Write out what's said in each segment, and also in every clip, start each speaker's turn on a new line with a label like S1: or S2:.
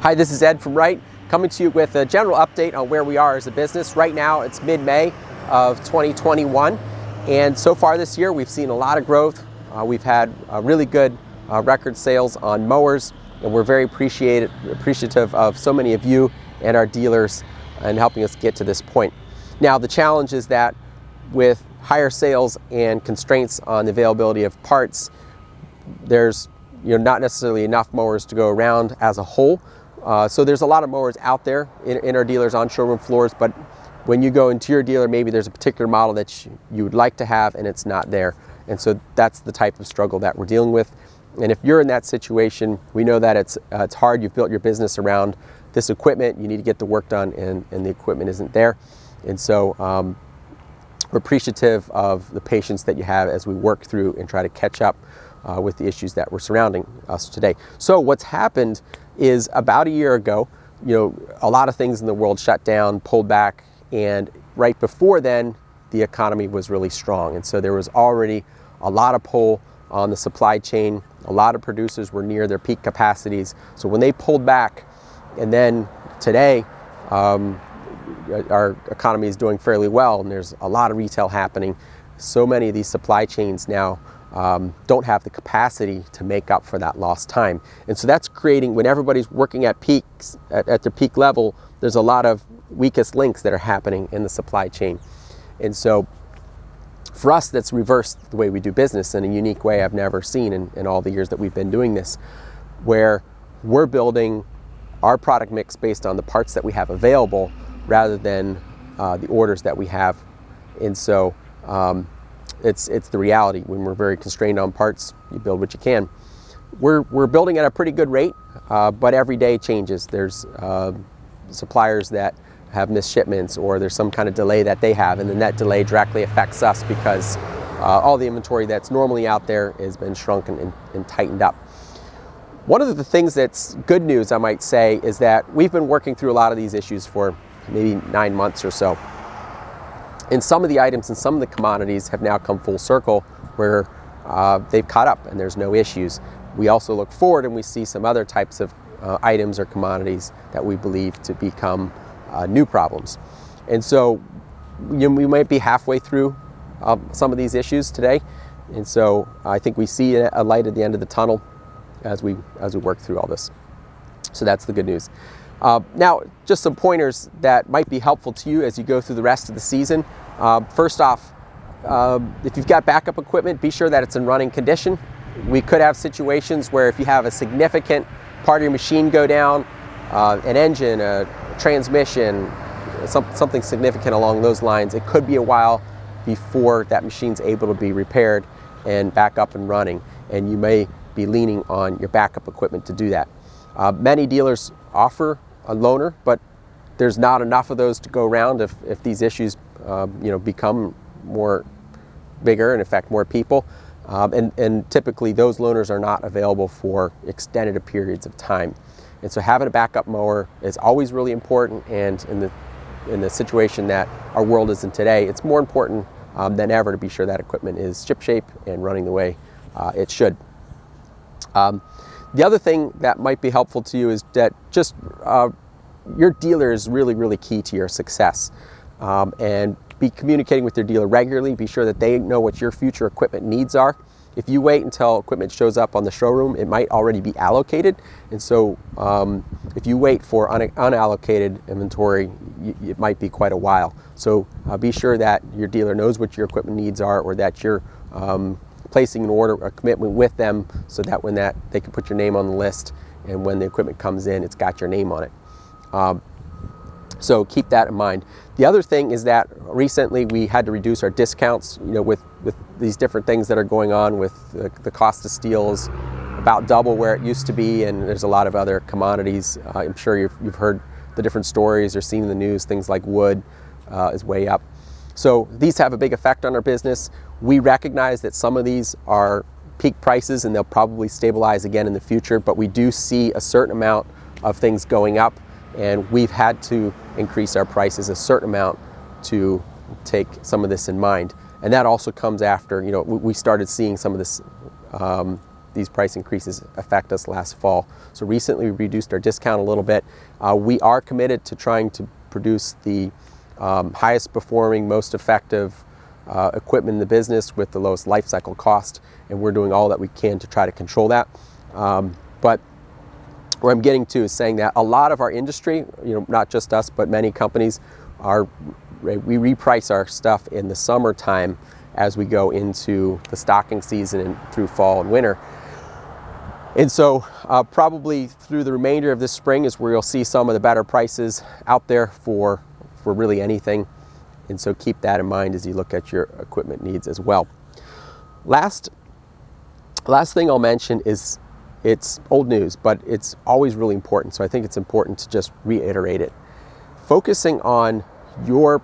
S1: Hi, this is Ed from Wright, coming to you with a general update on where we are as a business. Right now, it's mid-May of 2021, and so far this year, we've seen a lot of growth. We've had really good record sales on mowers, and we're very appreciative of so many of you and our dealers in helping us get to this point. Now, the challenge is that with higher sales and constraints on the availability of parts, there's not necessarily enough mowers to go around as a whole. So there's a lot of mowers out there in our dealers on showroom floors, but when you go into your dealer, maybe there's a particular model that you would like to have and it's not there. And so that's the type of struggle that we're dealing with. And if you're in that situation, we know that it's hard. You've built your business around this equipment. You need to get the work done, and the equipment isn't there. And so we're appreciative of the patience that you have as we work through and try to catch up with the issues that were surrounding us today. So what's happened is about a year ago, a lot of things in the world shut down, pulled back, and right before then, the economy was really strong. And so there was already a lot of pull on the supply chain. A lot of producers were near their peak capacities. So when they pulled back, and then today, our economy is doing fairly well, and there's a lot of retail happening. So many of these supply chains now don't have the capacity to make up for that lost time. And so that's creating, when everybody's working at peaks, at their peak level, there's a lot of weakest links that are happening in the supply chain. And so for us, that's reversed the way we do business in a unique way I've never seen in all the years that we've been doing this, where we're building our product mix based on the parts that we have available rather than the orders that we have. And so it's the reality. When we're very constrained on parts, you build what you can. We're building at a pretty good rate, but every day changes. There's suppliers that have missed shipments, or there's some kind of delay that they have, and then that delay directly affects us because all the inventory that's normally out there has been shrunken and tightened up. One of the things that's good news, I might say, is that we've been working through a lot of these issues for maybe 9 months or so. And some of the items and some of the commodities have now come full circle where they've caught up and there's no issues. We also look forward and we see some other types of items or commodities that we believe to become new problems. And so we might be halfway through some of these issues today. And so I think we see a light at the end of the tunnel as we work through all this. So that's the good news. Now, just some pointers that might be helpful to you as you go through the rest of the season. First off, if you've got backup equipment, be sure that it's in running condition. We could have situations where if you have a significant part of your machine go down, an engine, a transmission, something significant along those lines, it could be a while before that machine's able to be repaired and back up and running. And you may be leaning on your backup equipment to do that. Many dealers offer a loaner, but there's not enough of those to go around if these issues become more bigger and affect more people. And typically those loaners are not available for extended periods of time. And so having a backup mower is always really important, and in the situation that our world is in today, it's more important than ever to be sure that equipment is shipshape and running the way it should. The other thing that might be helpful to you is that just your dealer is really, really key to your success. And be communicating with your dealer regularly. Be sure that they know what your future equipment needs are. If you wait until equipment shows up on the showroom, it might already be allocated. And so if you wait for unallocated inventory, it might be quite a while. So be sure that your dealer knows what your equipment needs are, or that you're placing an order, a commitment with them, so that when they can put your name on the list, and when the equipment comes in, it's got your name on it. So keep that in mind. The other thing is that recently we had to reduce our discounts, with these different things that are going on with the cost of steel is about double where it used to be, and there's a lot of other commodities. I'm sure you've heard the different stories or seen in the news, things like wood is way up. So these have a big effect on our business. We recognize that some of these are peak prices and they'll probably stabilize again in the future, but we do see a certain amount of things going up, and we've had to increase our prices a certain amount to take some of this in mind. And that also comes after, we started seeing some of this these price increases affect us last fall. So recently we reduced our discount a little bit. We are committed to trying to produce the highest performing, most effective equipment in the business with the lowest life cycle cost, and we're doing all that we can to try to control that. But where I'm getting to is saying that a lot of our industry, not just us, but many companies, we reprice our stuff in the summertime as we go into the stocking season and through fall and winter. And so probably through the remainder of this spring is where you'll see some of the better prices out there for really anything. And so keep that in mind as you look at your equipment needs as well. Last thing I'll mention is, it's old news, but it's always really important. So I think it's important to just reiterate it. Focusing on your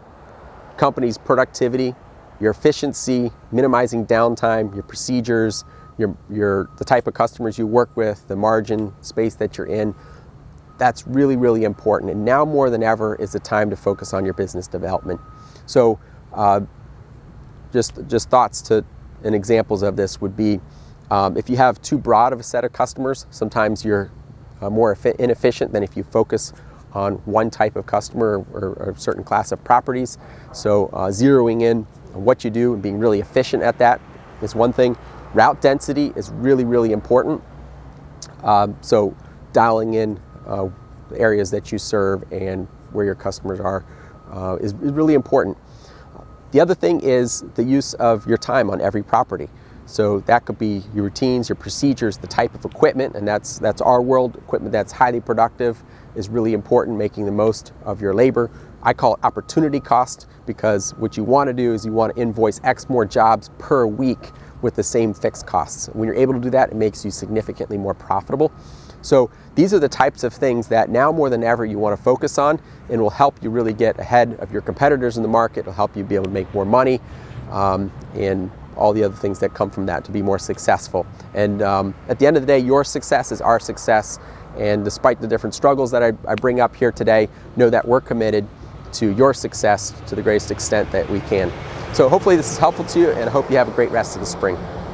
S1: company's productivity, your efficiency, minimizing downtime, your procedures, the type of customers you work with, the margin space that you're in, that's really, really important. And now more than ever is the time to focus on your business development. So just thoughts to and examples of this would be, if you have too broad of a set of customers, sometimes you're more inefficient than if you focus on one type of customer or a certain class of properties. So zeroing in on what you do and being really efficient at that is one thing. Route density is really, really important. So dialing in the areas that you serve and where your customers are is really important. The other thing is the use of your time on every property. So that could be your routines, your procedures, the type of equipment, and that's our world. Equipment that's highly productive is really important, making the most of your labor. I call it opportunity cost, because what you want to do is you want to invoice X more jobs per week with the same fixed costs. When you're able to do that, it makes you significantly more profitable. So these are the types of things that now more than ever you want to focus on, and will help you really get ahead of your competitors in the market. It'll help you be able to make more money, and all the other things that come from that to be more successful. And at the end of the day, your success is our success. And despite the different struggles that I bring up here today, know that we're committed to your success to the greatest extent that we can. So hopefully this is helpful to you, and I hope you have a great rest of the spring.